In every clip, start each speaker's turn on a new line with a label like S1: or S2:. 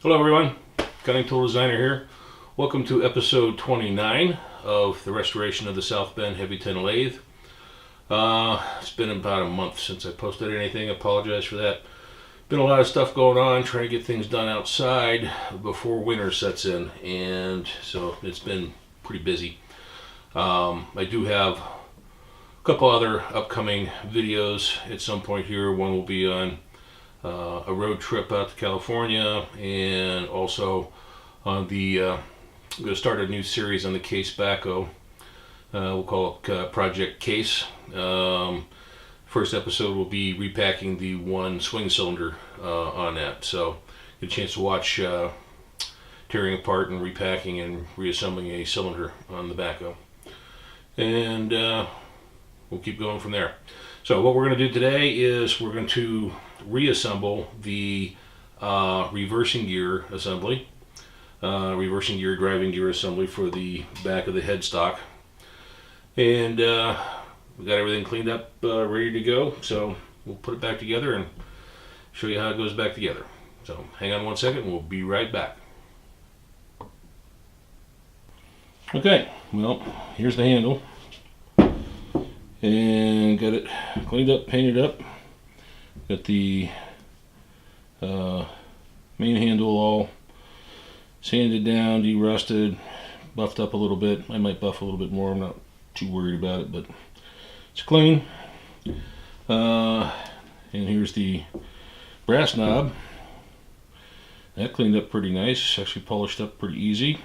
S1: Hello everyone, Cunning Tool Designer here. Welcome to episode 29 of the restoration of the South Bend Heavy Tin Lathe. It's been about a month since I posted anything. I apologize for that. Been a lot of stuff going on, trying to get things done outside before winter sets in, and so it's been pretty busy. I do have a couple other upcoming videos at some point here. One will be on a road trip out to California, and also on I'm going to start a new series on the Case backhoe. We'll call it Project Case. First episode will be repacking the one swing cylinder on that, so get a chance to watch tearing apart and repacking and reassembling a cylinder on the backhoe, and we'll keep going from there. So what we're going to do today is we're going to reassemble the reversing gear assembly, reversing gear, driving gear assembly for the back of the headstock. And we got everything cleaned up, ready to go. So we'll put it back together and show you how it goes back together. So hang on one second, we'll be right back. Okay, well, here's the handle. And got it cleaned up, painted up. Got the main handle all sanded down, de-rusted, buffed up a little bit. I might buff a little bit more, I'm not too worried about it, but it's clean. And here's the brass knob. That cleaned up pretty nice, actually polished up pretty easy.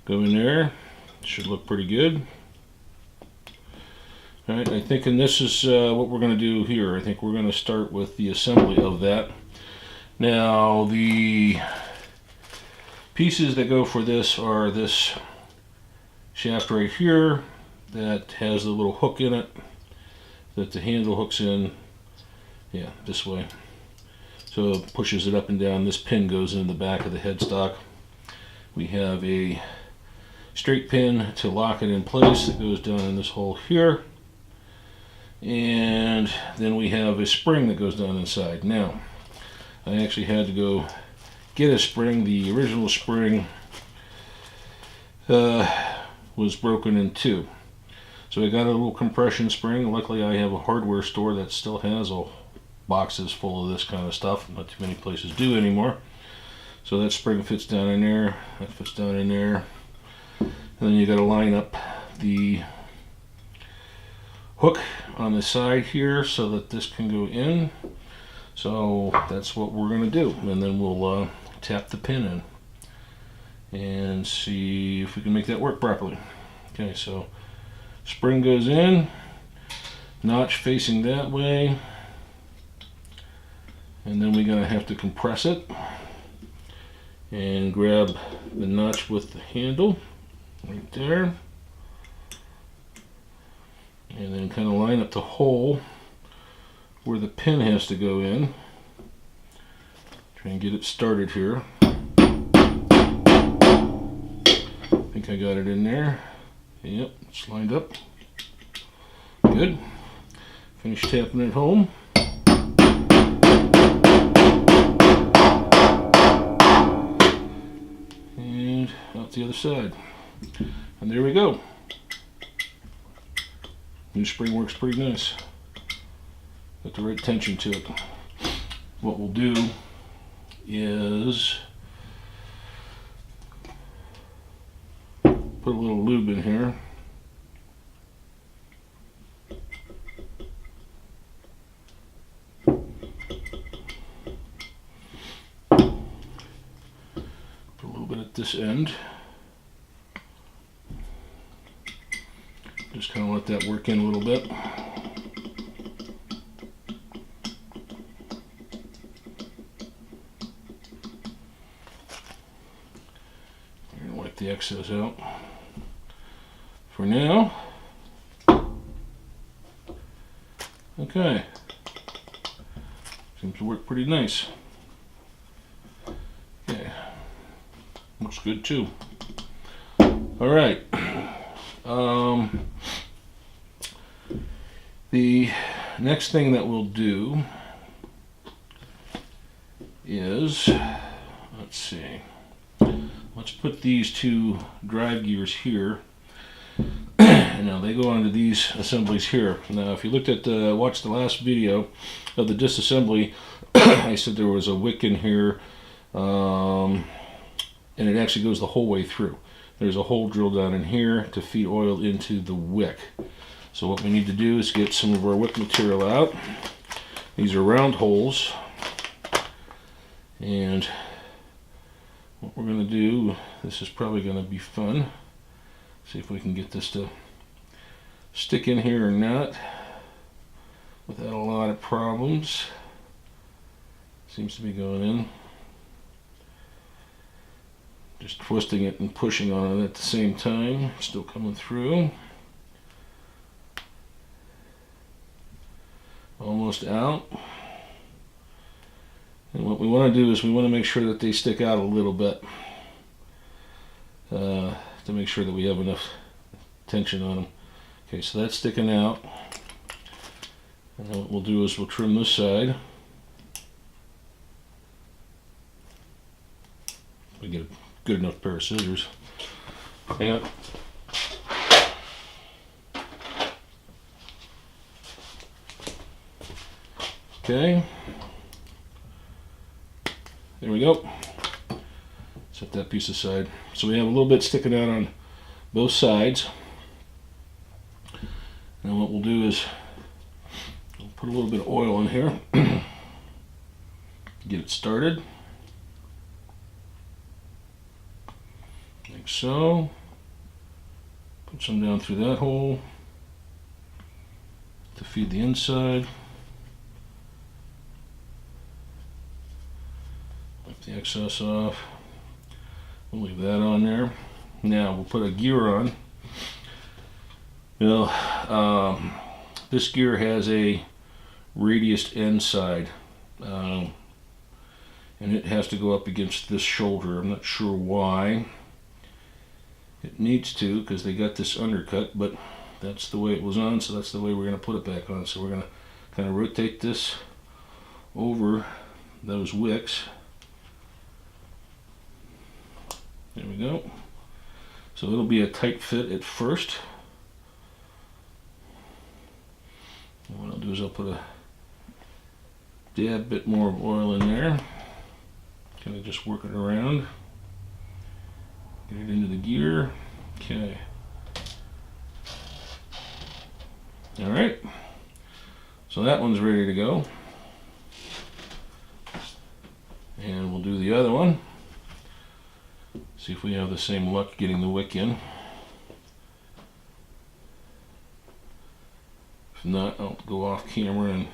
S1: Go in there, should look pretty good. Alright, I think, and this is what we're going to do here. I think we're going to start with the assembly of that. Now, the pieces that go for this are this shaft right here that has a little hook in it that the handle hooks in, yeah, this way. So it pushes it up and down. This pin goes in the back of the headstock. We have a straight pin to lock it in place that goes down in this hole here. And then we have a spring that goes down inside. Now, I actually had to go get a spring. The original spring was broken in two. So I got a little compression spring. Luckily I have a hardware store that still has boxes full of this kind of stuff. Not too many places do anymore. So that spring fits down in there. That fits down in there. And then you got to line up the hook on the side here so that this can go in. So that's what we're going to do, and then we'll tap the pin in and see if we can make that work properly. Okay, so spring goes in, notch facing that way, and then we're going to have to compress it and grab the notch with the handle right there. And then kind of line up the hole where the pin has to go in. Try and get it started here. I think I got it in there. Yep, it's lined up. Good. Finish tapping it home. And out the other side. And there we go. New spring works pretty nice. Got the right tension to it. What we'll do is put a little lube in here. Put a little bit at this end. Just kind of let that work in a little bit. We're going to wipe the excess out. For now. Okay. Seems to work pretty nice. Okay. Looks good too. All right. The next thing that we'll do is let's see. Let's put these two drive gears here. And now they go onto these assemblies here. Now, if you watched the last video of the disassembly, I said there was a wick in here, and it actually goes the whole way through. There's a hole drilled down in here to feed oil into the wick. So what we need to do is get some of our wick material out. These are round holes, and what we're going to do, this is probably going to be fun. See if we can get this to stick in here or not without a lot of problems. Seems to be going in. Just twisting it and pushing on it at the same time. Still coming through. Almost out. And what we want to do is we want to make sure that they stick out a little bit to make sure that we have enough tension on them. Okay, so that's sticking out. And then what we'll do is we'll trim this side. We get a good enough pair of scissors. Hang on. Okay. There we go. Set that piece aside. So we have a little bit sticking out on both sides. And what we'll do is we'll put a little bit of oil in here. Get it started. Like so. Put some down through that hole to feed the inside. Wipe the excess off. We'll leave that on there. Now we'll put a gear on. This gear has a radiused end side, and it has to go up against this shoulder. I'm not sure why. It needs to, because they got this undercut, but that's the way it was on, so that's the way we're going to put it back on. So we're going to kind of rotate this over those wicks. There we go. So it'll be a tight fit at first. And what I'll do is I'll put a dab bit more of oil in there. Kind of just work it around. Get it into the gear. Okay. All right. So that one's ready to go. And we'll do the other one. See if we have the same luck getting the wick in. If not, I'll go off camera and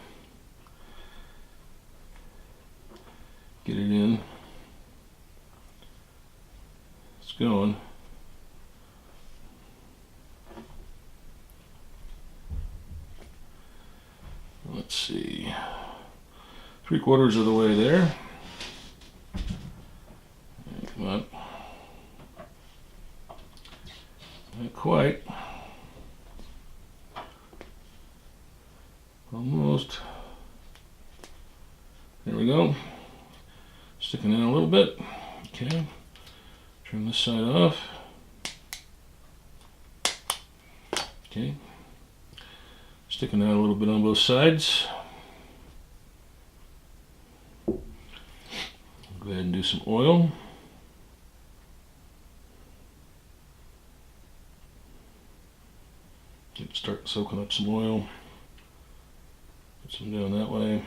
S1: get it in. It's going. Let's see. 3/4 of the way there. Come on. Not quite. Almost. There we go. Sticking in a little bit. Okay. Trim this side off. Okay. Sticking out a little bit on both sides. Go ahead and do some oil. Start soaking up some oil. Put some down that way.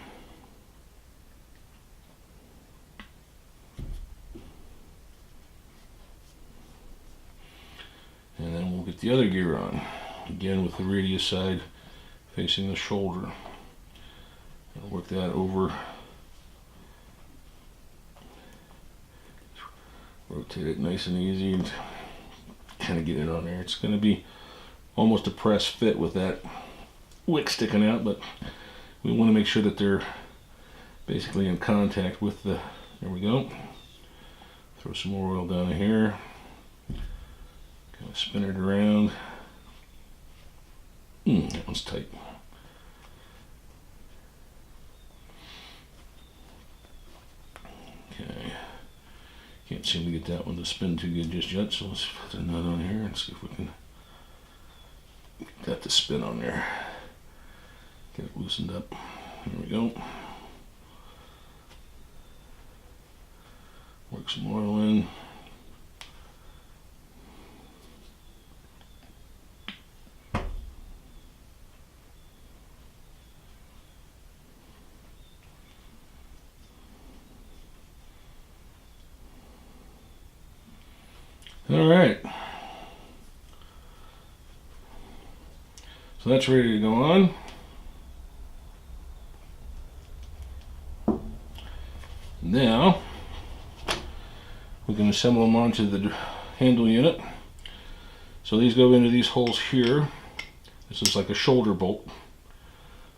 S1: And then we'll get the other gear on. Again with the radius side facing the shoulder. I'll work that over. Rotate it nice and easy and kind of get it on there. It's going to be almost a press fit with that wick sticking out, but we want to make sure that they're basically in contact with the, there we go. Throw some more oil down in here. Kind of spin it around. That one's tight. Okay. Can't seem to get that one to spin too good just yet, so let's put the nut on here and see if we can get that to spin on there. Get it loosened up. There we go. Work some oil in. All right. So that's ready to go on. Now we can assemble them onto the handle unit. So these go into these holes here. This is like a shoulder bolt,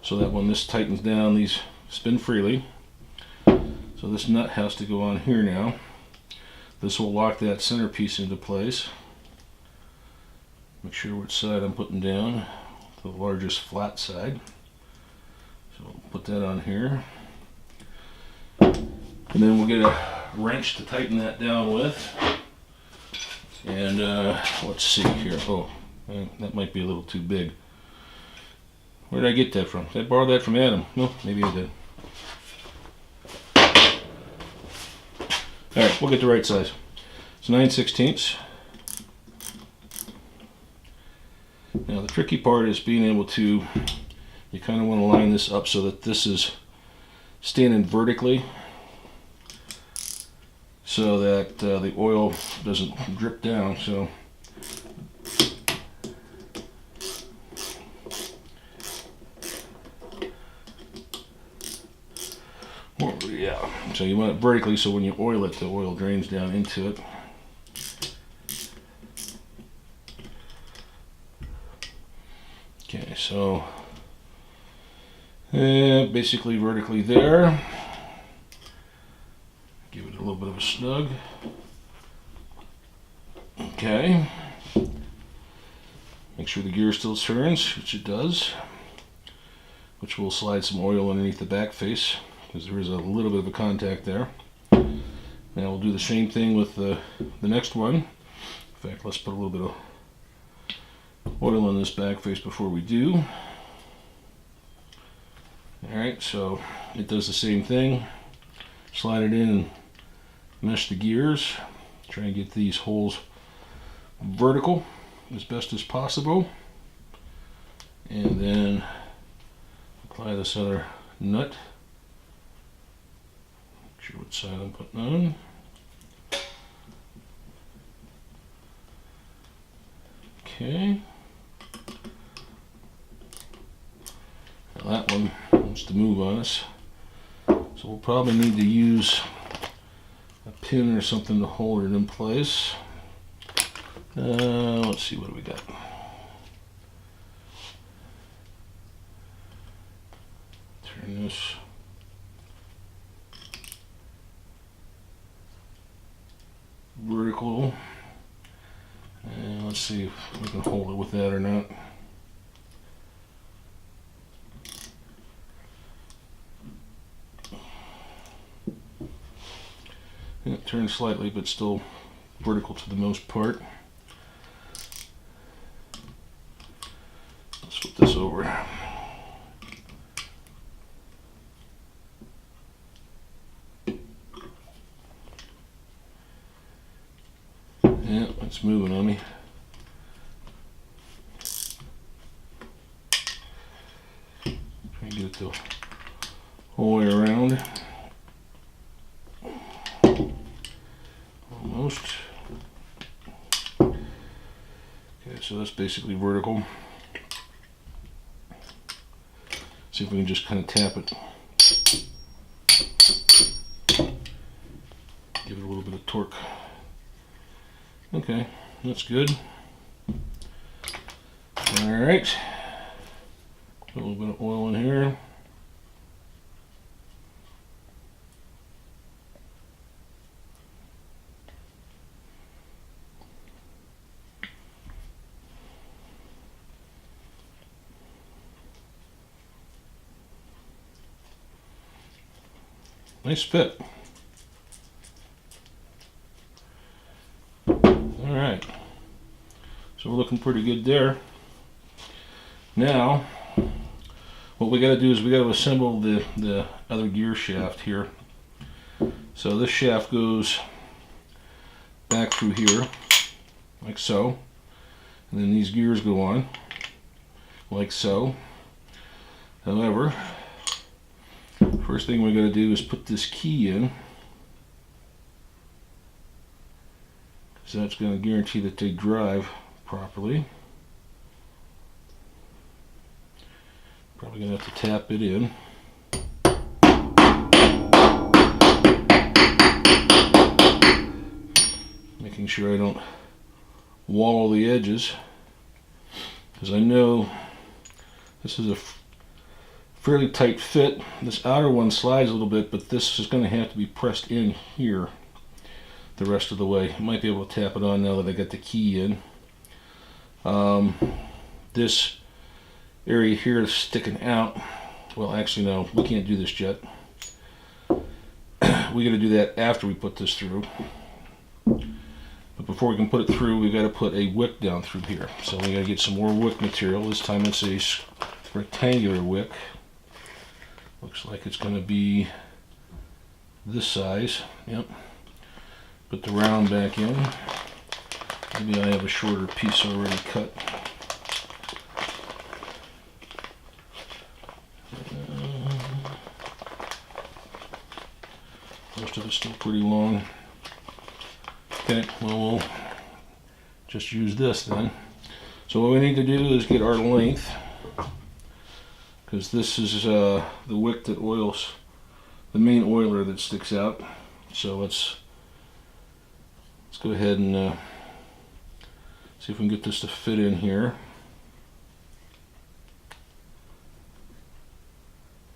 S1: so that when this tightens down, these spin freely. So this nut has to go on here now. This will lock that centerpiece into place. Make sure which side I'm putting down, the largest flat side. So we'll put that on here. And then we'll get a wrench to tighten that down with. And let's see here. Oh, that might be a little too big. Where did I get that from? Did I borrow that from Adam? No, maybe I did. Alright, we'll get the right size. It's 9/16. Now the tricky part is being able to, you kind of want to line this up so that this is standing vertically, so that the oil doesn't drip down. So yeah, so you want it vertically so when you oil it, the oil drains down into it. Okay, so basically vertically there. Give it a little bit of a snug. Okay. Make sure the gear still turns, which it does. Which will slide some oil underneath the back face, because there is a little bit of a contact there. Now we'll do the same thing with the next one. In fact, let's put a little bit of oil on this back face before we do. Alright, so it does the same thing. Slide it in and mesh the gears. Try and get these holes vertical as best as possible. And then apply this other nut. Make sure what side I'm putting on. Okay. Now that one wants to move on us. So we'll probably need to use a pin or something to hold it in place. Let's see, what do we got? Turn this vertical. And let's see if we can hold it with that or not. And it turns slightly, but still vertical to the most part. Let's flip this over. Yeah, it's moving on me. Try and get it the whole way around. Almost. Okay, so that's basically vertical. See if we can just kind of tap it. Give it a little bit of torque. Okay, that's good. Alright. Put a little bit of oil in here. Nice fit. So we're looking pretty good there. Now, what we got to do is we got to assemble the other gear shaft here. So this shaft goes back through here, like so. And then these gears go on, like so. However, first thing we're going to do is put this key in. So that's going to guarantee that they drive properly. Probably going to have to tap it in. Making sure I don't wallow the edges, because I know this is a fairly tight fit. This outer one slides a little bit, but this is going to have to be pressed in here the rest of the way. I might be able to tap it on now that I got the key in. This area here is sticking out. Well, actually no, we can't do this yet. We got to do that after we put this through. But before we can put it through, we got to put a wick down through here. So we got to get some more wick material. This time it's a rectangular wick. Looks like it's going to be this size. Yep. Put the round back in. Maybe I have a shorter piece already cut. Most of it's still pretty long. Okay, well, we'll just use this then. So what we need to do is get our length, because this is the wick that oils the main oiler that sticks out. So let's go ahead and see if we can get this to fit in here.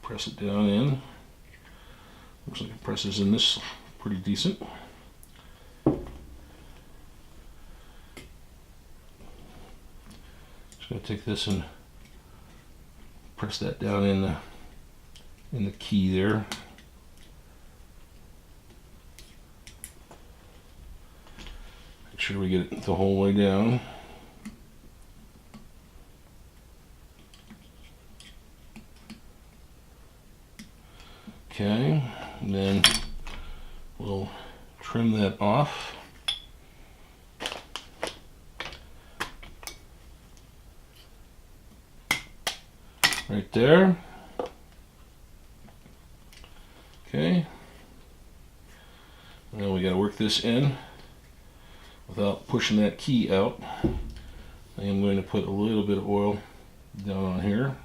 S1: Press it down in. Looks like it presses in this pretty decent. Just gonna take this and press that down in the key there. Make sure we get it the whole way down. Okay, and then we'll trim that off. Right there. Okay. Now we got to work this in without pushing that key out. I am going to put a little bit of oil down on here,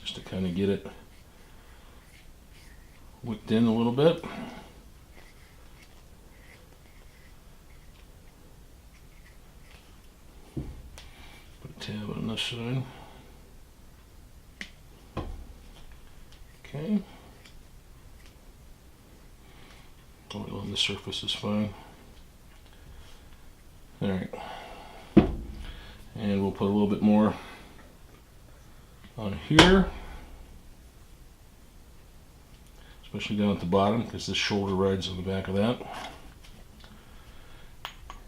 S1: just to kind of get it wicked in a little bit. Put a tab on this side. Okay. Oil on the surface is fine. Alright. And we'll put a little bit more on here, especially down at the bottom, because this shoulder rides on the back of that.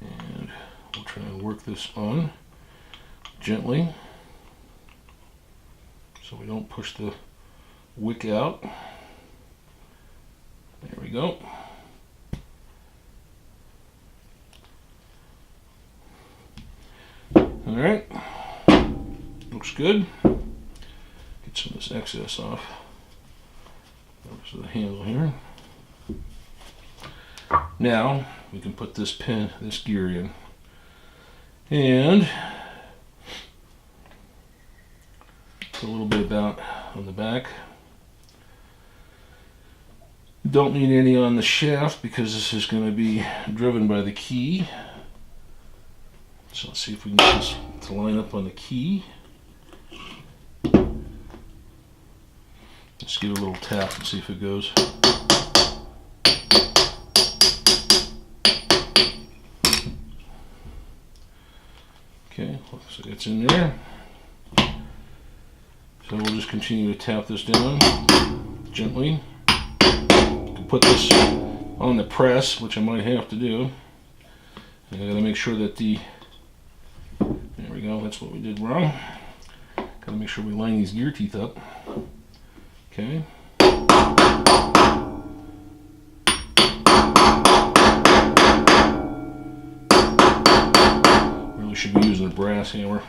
S1: And we'll try and work this on gently so we don't push the wick out. There we go. Alright, looks good. Get some of this excess off. There's the handle here. Now we can put this gear in. And put a little bit about on the back. Don't need any on the shaft because this is going to be driven by the key. So let's see if we can get this to line up on the key. Let's give it a little tap and see if it goes. Okay, looks like it's in there. So we'll just continue to tap this down gently. You can put this on the press, which I might have to do. And I gotta make sure that there we go, that's what we did wrong. Gotta make sure we line these gear teeth up. Okay. Really should be using a brass hammer.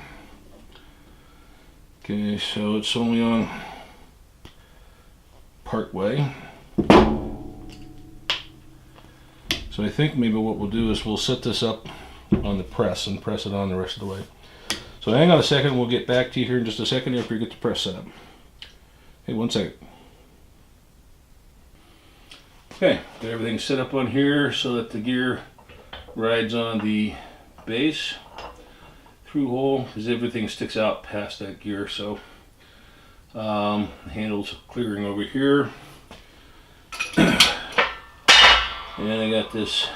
S1: Okay, so it's only on part way. So I think maybe what we'll do is we'll set this up on the press and press it on the rest of the way. So hang on a second, we'll get back to you here in just a second after you get the press set up. Okay, 1 second. Okay, got everything set up on here so that the gear rides on the base through hole, because everything sticks out past that gear. So the handle's clearing over here. And I got this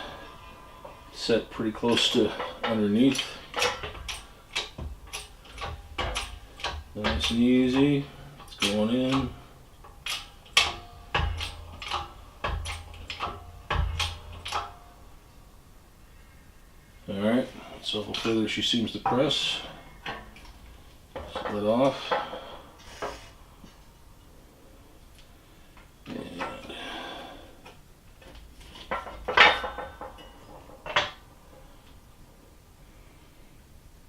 S1: set pretty close to underneath. Nice and easy. It's going in. Alright, so hopefully she seems to press. Split off. And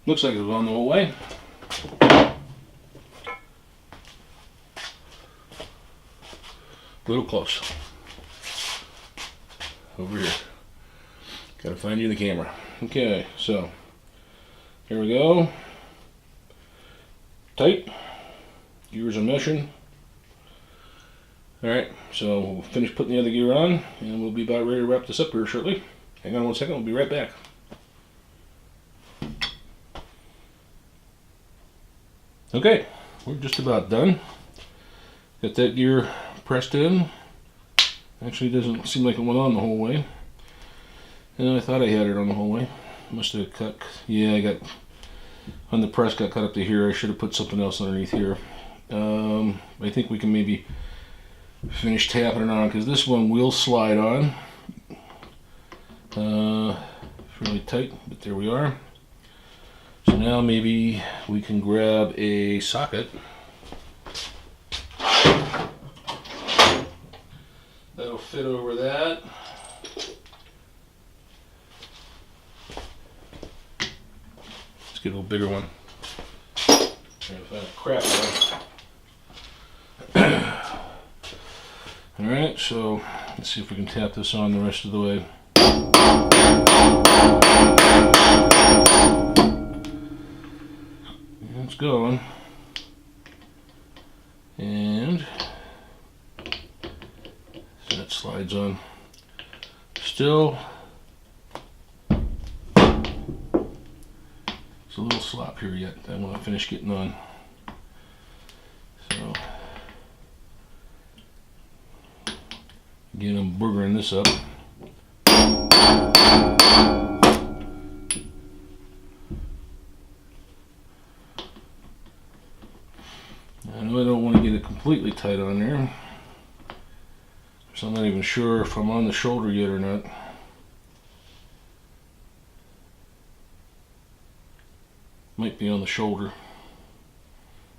S1: looks like it was on the whole way. A little close. Over here. Gotta find you the camera. Okay, so here we go. Tight. Gears are meshing. Alright, so we'll finish putting the other gear on and we'll be about ready to wrap this up here shortly. Hang on 1 second, we'll be right back. Okay, we're just about done. Got that gear pressed in. Actually, it doesn't seem like it went on the whole way. And I thought I had it on the whole way. Must have cut. Yeah, I got on the press, got cut up to here. I should have put something else underneath here. I think we can maybe finish tapping it on because this one will slide on. It's really tight, but there we are. So now maybe we can grab a socket. That'll fit over that. Let's get a little bigger one. Trying to find a crap one. Alright, so let's see if we can tap this on the rest of the way. It's going. And so that slides on. Still, it's a little slop here yet. I want to finish getting on. So again, I'm boogering this up. I know I don't want to get it completely tight on there, so I'm not even sure if I'm on the shoulder yet or not. Might be on the shoulder,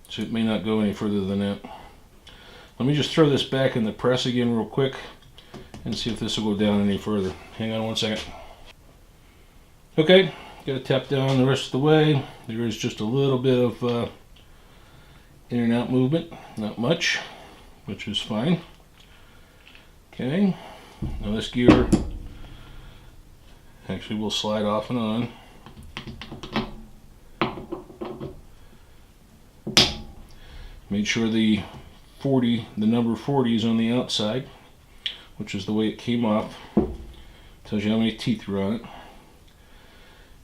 S1: so it may not go any further than that. Let me just throw this back in the press again real quick and see if this will go down any further. Hang on 1 second. Okay, got to tap down the rest of the way. There is just a little bit of in and out movement, not much, which is fine. Okay, now this gear actually will slide off and on. Made sure the number 40 is on the outside, which is the way it came off. Tells you how many teeth were on it.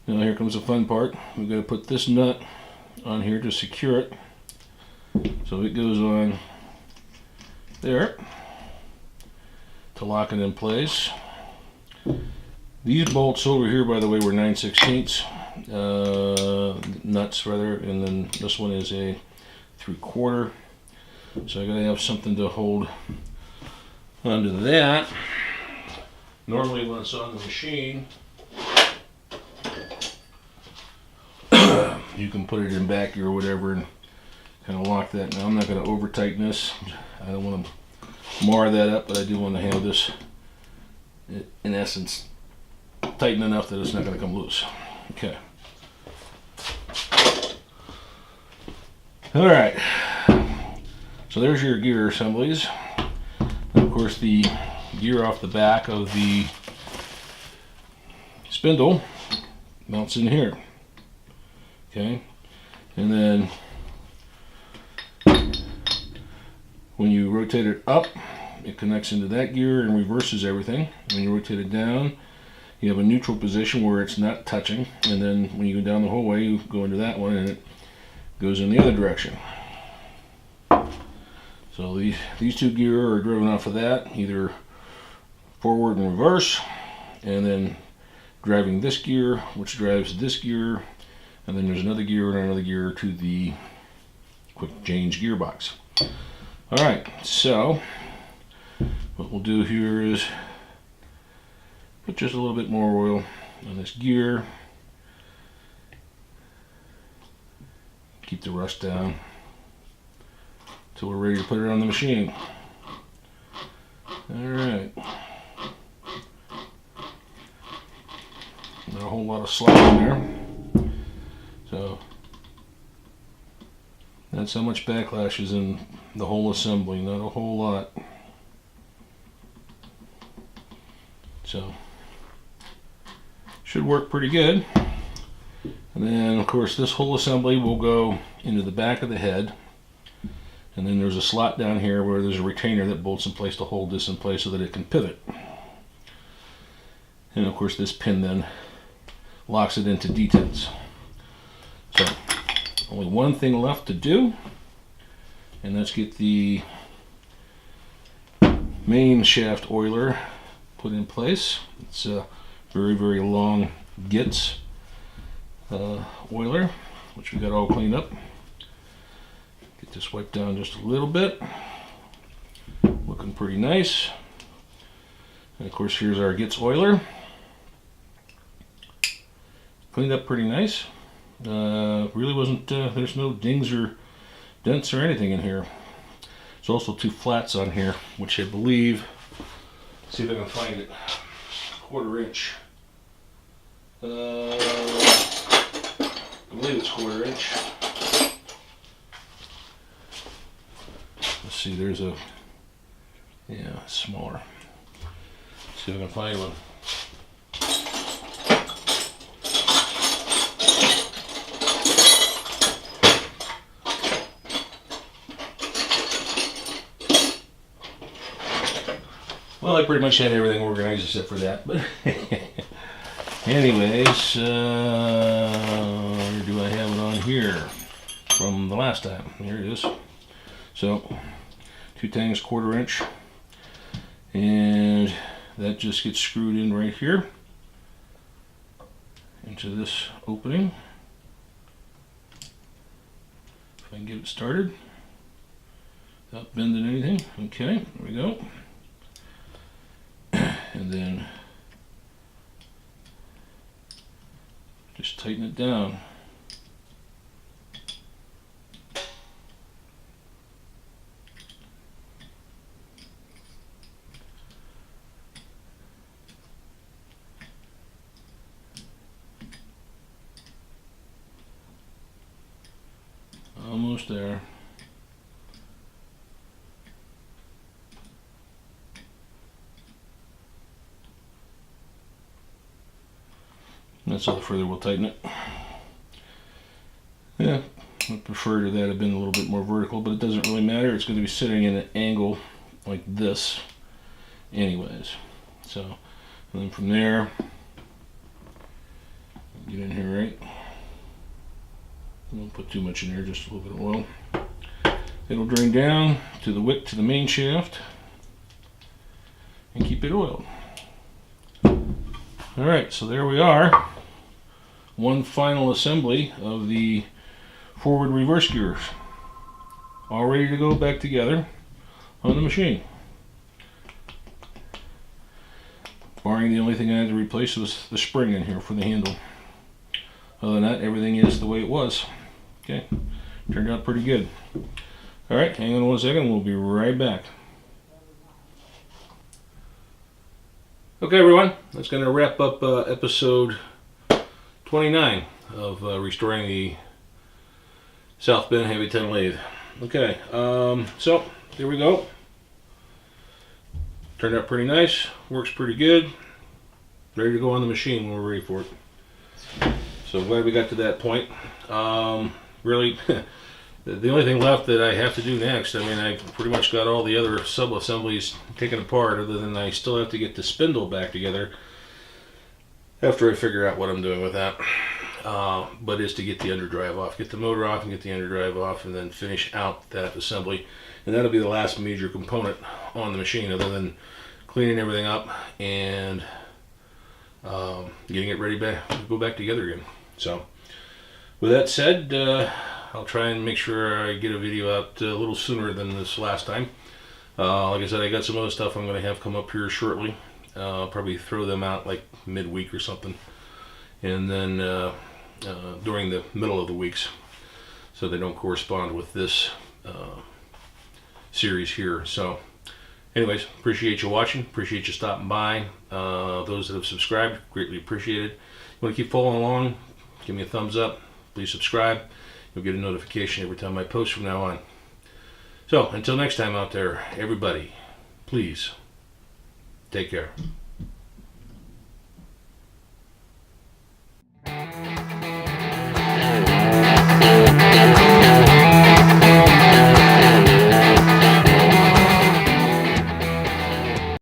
S1: Now here comes the fun part. We've got to put this nut on here to secure it. So it goes on there to lock it in place. These bolts over here, by the way, were 9/16 nuts rather, and then this one is a 3/4. So I gotta have something to hold onto that. Normally when it's on the machine, you can put it in back gear or whatever and kind of lock that. Now I'm not going to over tighten this. I don't want to mar that up, but I do want to have this, in essence, tighten enough that it's not going to come loose. Okay. All right. So there's your gear assemblies. And of course, the gear off the back of the spindle mounts in here. Okay. And then when you rotate it up, it connects into that gear and reverses everything. When you rotate it down, you have a neutral position where it's not touching, and then when you go down the whole way, you go into that one and it goes in the other direction. So these two gear are driven off of that, either forward and reverse, and then driving this gear, which drives this gear, and then there's another gear and another gear to the quick change gearbox. Alright, so what we'll do here is put just a little bit more oil on this gear. Keep the rust down until we're ready to put it on the machine. Alright. Not a whole lot of slack in there. So that's how much backlash is in the whole assembly, not a whole lot. So should work pretty good. And then of course this whole assembly will go into the back of the head, and then there's a slot down here where there's a retainer that bolts in place to hold this in place so that it can pivot. And of course this pin then locks it into detents. So only one thing left to do, and let's get the main shaft oiler put in place. It's a very, very long Gitz oiler, which we got all cleaned up. Get this wiped down just a little bit. Looking pretty nice. And of course here's our Gitz oiler. Cleaned up pretty nice. Really wasn't, there's no dings or dents or anything in here. There's also two flats on here, which I believe, let's see if I can find it, 1/4 inch. I believe it's 1/4 inch. Let's see, there's a, yeah, smaller. Let's see if I can find one. Well, I pretty much had everything organized except for that, but anyways, where do I have it on here from the last time? Here it is. So, 2 tangs, 1/4 inch, and that just gets screwed in right here into this opening. If I can get it started without bending anything. Okay, there we go. And then just tighten it down. Almost there. That's all the further we'll tighten it. Yeah, I prefer to that have been a little bit more vertical, but it doesn't really matter. It's going to be sitting in an angle like this anyways. So, and then from there, get in here right. I won't put too much in there, just a little bit of oil. It'll drain down to the wick to the main shaft and keep it oiled. Alright, so there we are. One final assembly of the forward reverse gears. All ready to go back together on the machine. Barring the only thing I had to replace was the spring in here for the handle. Other than that, everything is the way it was. Okay, turned out pretty good. All right, hang on one second. We'll be right back. Okay, everyone, that's going to wrap up episode 29 of restoring the South Bend heavy tin lathe. Okay, so there we go. Turned out pretty nice. Works pretty good. Ready to go on the machine when we're ready for it. So glad we got to that point. Really, the only thing left that I have to do next, I mean, I pretty much got all the other sub-assemblies taken apart, other than I still have to get the spindle back together after I figure out what I'm doing with that. But is to get the underdrive off, get the motor off and get the underdrive off, and then finish out that assembly. And that'll be the last major component on the machine, other than cleaning everything up and getting it ready to go back together again. So with that said, I'll try and make sure I get a video out a little sooner than this last time. Like I said, I got some other stuff I'm going to have come up here shortly. I'll probably throw them out like midweek or something, and then during the middle of the weeks, so they don't correspond with this series here. So anyways, appreciate you watching, appreciate you stopping by. Those that have subscribed, greatly appreciated. You want to keep following along, give me a thumbs up, please subscribe. You'll get a notification every time I post from now on. So until next time out there, everybody, please take care.